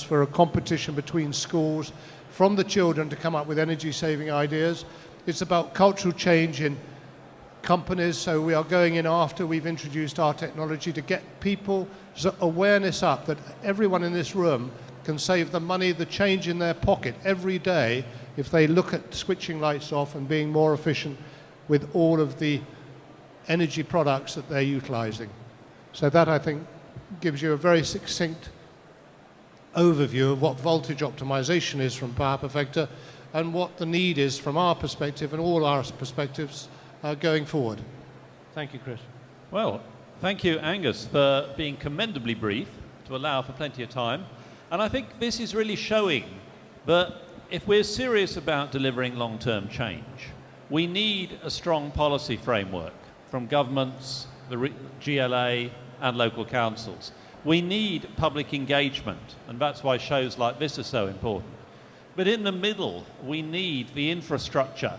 for a competition between schools from the children to come up with energy saving ideas. It's about cultural change in companies, so we are going in after we've introduced our technology to get people's awareness up that everyone in this room can save the money, the change in their pocket every day if they look at switching lights off and being more efficient with all of the energy products that they're utilizing. So that, I think, gives you a very succinct overview of what voltage optimization is from Power Perfector and what the need is from our perspective and all our perspectives going forward. Thank you, Chris. Well, thank you, Angus, for being commendably brief to allow for plenty of time. And I think this is really showing that if we're serious about delivering long-term change, we need a strong policy framework from governments, the GLA and local councils. We need public engagement, and that's why shows like this are so important. But in the middle, we need the infrastructure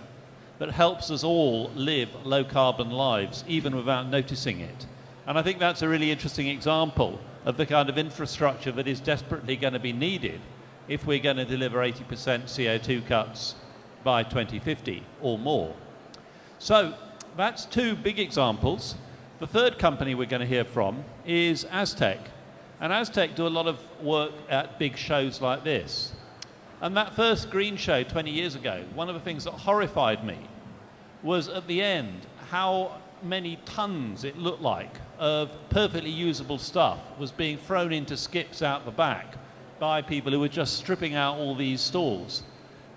that helps us all live low-carbon lives, even without noticing it. And I think that's a really interesting example of the kind of infrastructure that is desperately going to be needed if we're going to deliver 80% CO2 cuts by 2050 or more. So that's two big examples. The third company we're going to hear from is Aztec. And Aztec do a lot of work at big shows like this. And that first green show 20 years ago, one of the things that horrified me was at the end how many tons it looked like of perfectly usable stuff was being thrown into skips out the back by people who were just stripping out all these stalls.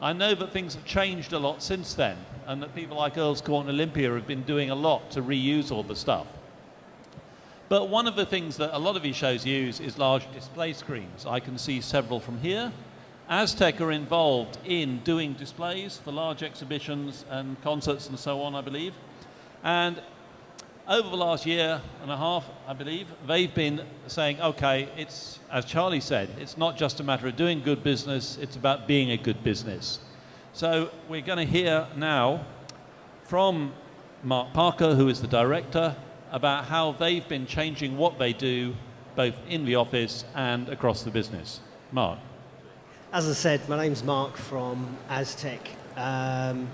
I know that things have changed a lot since then, and that people like Earl's Court and Olympia have been doing a lot to reuse all the stuff. But one of the things that a lot of these shows use is large display screens. I can see several from here. Aztec are involved in doing displays for large exhibitions and concerts and so on, I believe. And over the last year and a half, I believe, they've been saying, okay, it's, as Charlie said, it's not just a matter of doing good business, it's about being a good business. So we're going to hear now from Mark Parker, who is the director, about how they've been changing what they do, both in the office and across the business. Mark. As I said, my name's Mark from Aztec. I'm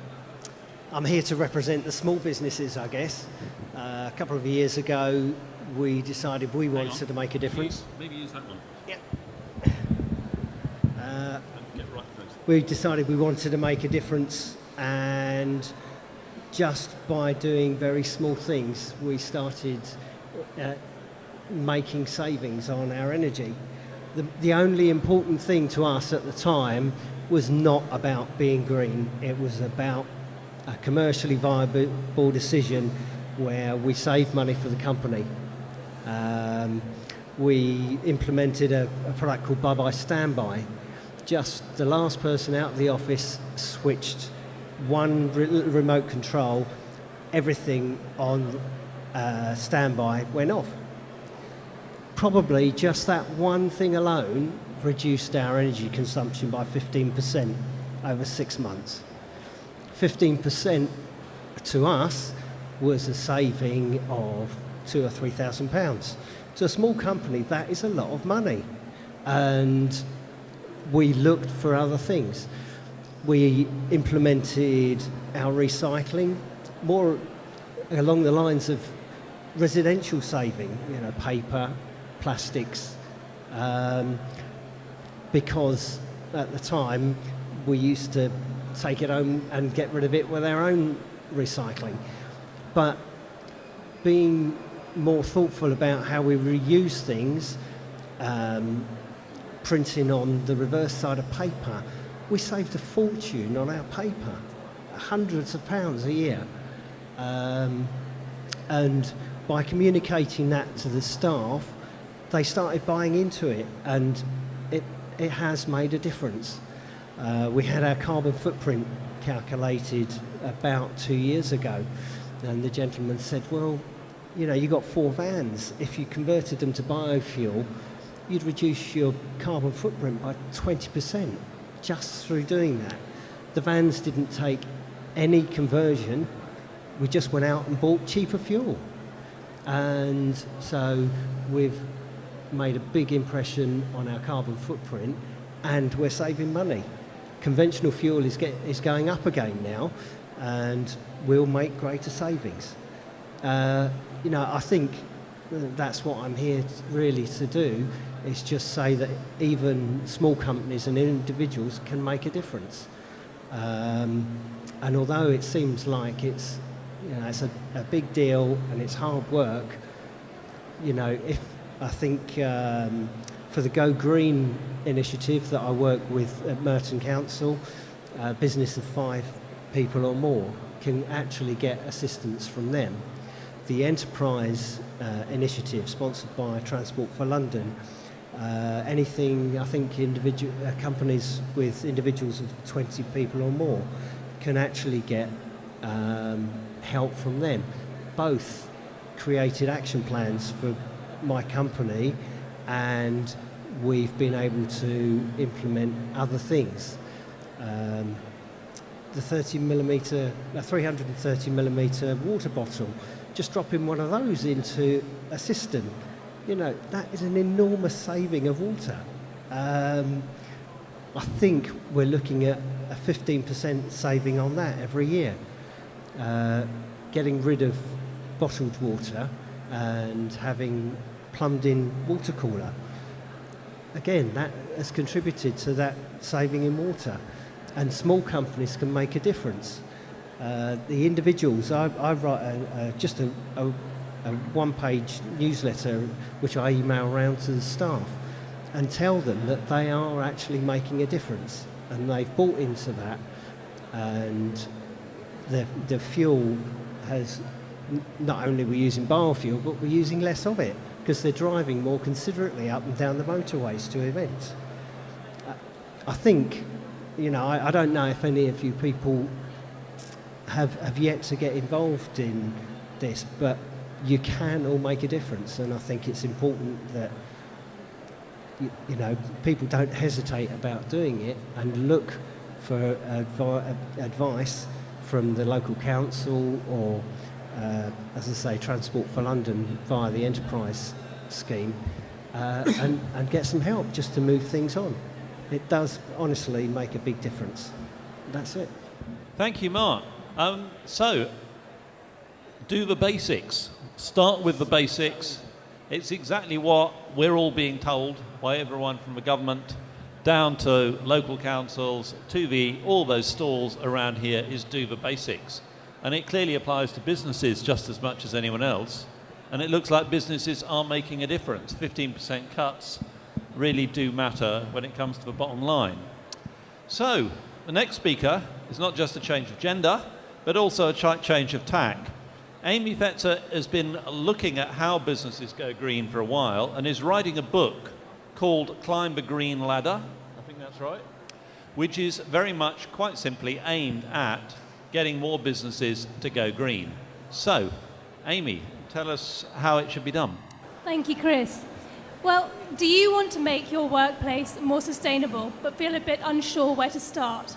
here to represent the small businesses, I guess. A couple of years ago, we decided we wanted to make a difference. Maybe use that one. Yeah. Get right close. We decided we wanted to make a difference, and just by doing very small things, we started making savings on our energy. The only important thing to us at the time was not about being green. It was about a commercially viable decision where we saved money for the company. We implemented a product called Bye Bye Standby. Just the last person out of the office switched one remote control, everything on standby went off. Probably just that one thing alone reduced our energy consumption by 15% over 6 months. 15% to us was a saving of £2,000 or £3,000. To a small company, that is a lot of money. And we looked for other things. We implemented our recycling more along the lines of residential saving, paper, plastics, because at the time we used to take it home and get rid of it with our own recycling. But being more thoughtful about how we reuse things, printing on the reverse side of paper, we saved a fortune on our paper, hundreds of pounds a year. And by communicating that to the staff, they started buying into it, and it has made a difference. We had our carbon footprint calculated about 2 years ago, and the gentleman said, well, you got 4 vans. If you converted them to biofuel, you'd reduce your carbon footprint by 20%. Just through doing that. The vans didn't take any conversion. We just went out and bought cheaper fuel. And so we've made a big impression on our carbon footprint, and we're saving money. Conventional fuel is going up again now, and we'll make greater savings. I think that's what I'm here really to do, is just say that even small companies and individuals can make a difference. And although it seems like it's a big deal and it's hard work, if I think for the Go Green initiative that I work with at Merton Council, a business of 5 people or more can actually get assistance from them. The Enterprise initiative sponsored by Transport for London, anything, I think companies with individuals of 20 people or more can actually get help from them. Both created action plans for my company, and we've been able to implement other things. The 330mm water bottle, just dropping one of those into a cistern, that is an enormous saving of water. I think we're looking at a 15% saving on that every year. Getting rid of bottled water and having plumbed in water cooler. Again, that has contributed to that saving in water. And small companies can make a difference. The individuals, I write just a one-page newsletter which I email around to the staff and tell them that they are actually making a difference, and they've bought into that, and the fuel has, not only we're using biofuel, but we're using less of it because they're driving more considerately up and down the motorways to events. I think, I don't know if any of you people have yet to get involved in this, but you can all make a difference, and I think it's important that people don't hesitate about doing it and look for advice from the local council or, as I say, Transport for London via the Enterprise scheme, and get some help just to move things on. It does honestly make a big difference. That's it. Thank you, Mark. So, do the basics. Start with the basics. It's exactly what we're all being told by everyone from the government down to local councils, to all those stalls around here, is do the basics. And it clearly applies to businesses just as much as anyone else. And it looks like businesses are making a difference. 15% cuts really do matter when it comes to the bottom line. So, the next speaker is not just a change of gender, but also a change of tack. Amy Fetzer has been looking at how businesses go green for a while and is writing a book called Climb the Green Ladder, I think that's right, which is very much, quite simply, aimed at getting more businesses to go green. So, Amy, tell us how it should be done. Thank you, Chris. Well, do you want to make your workplace more sustainable but feel a bit unsure where to start?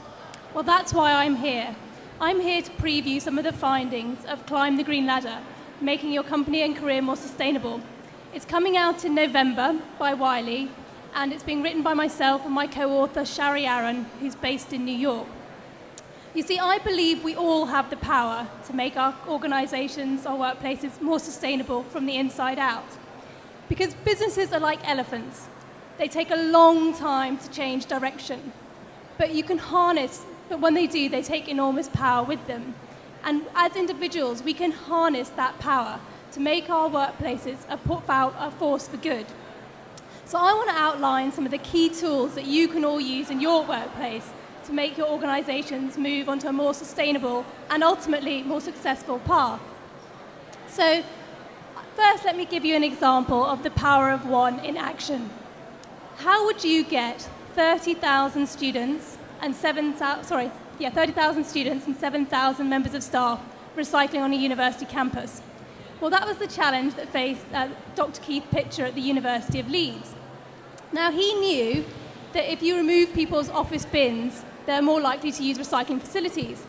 Well, that's why I'm here. I'm here to preview some of the findings of Climb the Green Ladder, making your company and career more sustainable. It's coming out in November by Wiley, and it's being written by myself and my co-author, Shari Aaron, who's based in New York. You see, I believe we all have the power to make our organizations, our workplaces more sustainable from the inside out. Because businesses are like elephants. They take a long time to change direction. But when they do, they take enormous power with them. And as individuals, we can harness that power to make our workplaces a force for good. So I want to outline some of the key tools that you can all use in your workplace to make your organizations move onto a more sustainable and ultimately more successful path. So first, let me give you an example of the power of one in action. How would you get 30,000 students and 7,000 members of staff recycling on a university campus? Well, that was the challenge that faced Dr. Keith Pitcher at the University of Leeds. Now, he knew that if you remove people's office bins, they're more likely to use recycling facilities.